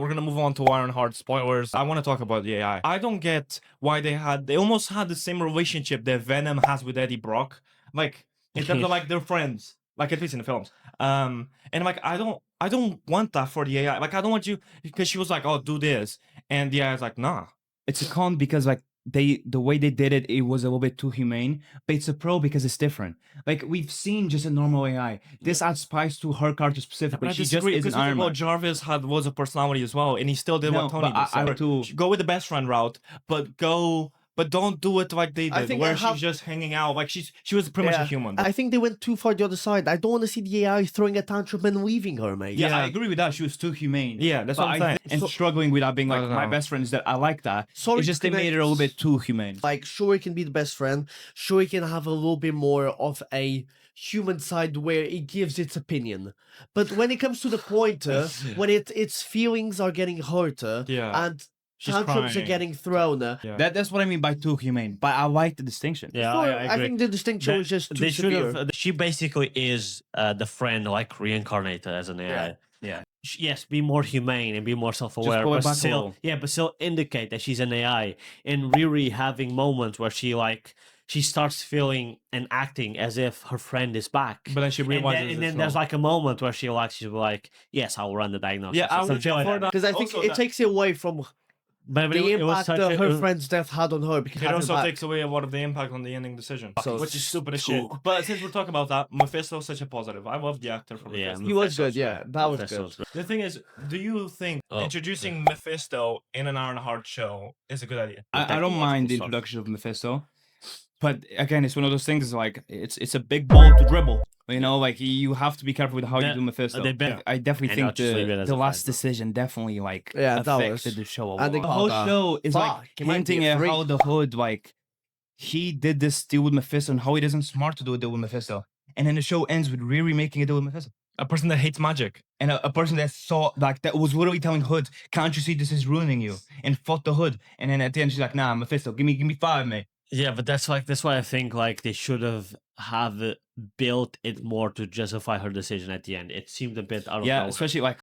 We're gonna move on to Ironheart spoilers. I want to talk about the AI. I don't get why they almost had the same relationship that Venom has with Eddie Brock. Like in terms of like they're friends, like at least in the films. And like I don't want that for the AI. Like I don't want you because she was like, oh, do this, and the AI is like, nah. It's a con because like the way they did it, it was a little bit too humane. But it's a pro because it's different. Like we've seen just a normal AI. This adds spice to her character specifically. But I She just disagree is an because Iron Man. Jarvis was a personality as well, and he still did No, what Tony but did. I too. Go with the best friend route, but don't do it like they I did, think where I have- she's just hanging out. Like she was pretty much a human. I think they went too far the other side. I don't want to see the AI throwing a tantrum and leaving her, mate. Yeah, I Yeah. agree with that. She was too humane. Yeah, that's what I'm saying. And struggling without being I like don't my know. best friend is that I like that. Sorry It's just to they made it a little bit too humane. Like, sure, he can be the best friend. Sure, he can have a little bit more of a human side where it gives its opinion. But when it comes to the point when its feelings are getting hurt Yeah. and She's tantrums are crying. getting thrown, Yeah. That's what I mean by too humane. But I like the distinction. Yeah, sure, I I agree. think the distinction That- was just too they should severe. have. She basically is the friend, like reincarnated as an AI. Yeah. Yes, be more humane and be more self-aware, pull it but back a still, little. yeah, but still indicate that she's an AI, and Riri having moments where she starts feeling and acting as if her friend is back. But then she and realizes then, and it's then there's not. like a moment where she's like, yes, I'll run the diagnosis. Yeah, I or would something like for that. that. Because I think Also it that- takes away from But the it was impact such that a- her friend's death had on her. Because It also takes away a lot of the impact on the ending decision, which is stupid as shit. But since we're talking about that, Mephisto's such a positive. I love the actor from Yeah, Mephisto. He was good, yeah. That was That's good. what's great. The thing is, do you think Oh, introducing Mephisto in an Ironheart show is a good idea? I don't mind the stuff. introduction of Mephisto, but again, it's one of those things like it's a big ball to dribble. You know, like you have to be careful with how you That- do Mephisto. they bet- I definitely And I'll think just leave it as the a last fact. decision definitely like Yeah, that affected was- the show a and lot. the The whole fuck, show is like fuck, it might be hinting a at freak. how the Hood like he did this deal with Mephisto and how he isn't smart to do a deal with Mephisto. And then the show ends with Riri making a deal with Mephisto. A person that hates magic. And a person that saw like that was literally telling Hood, "Can't you see this is ruining you?" And fought the Hood. And then at the end she's like, "Nah, Mephisto, give me 5, mate." Yeah, but that's why I think like they should have built it more to justify her decision at the end. It seemed a bit out of Yeah, nowhere. especially like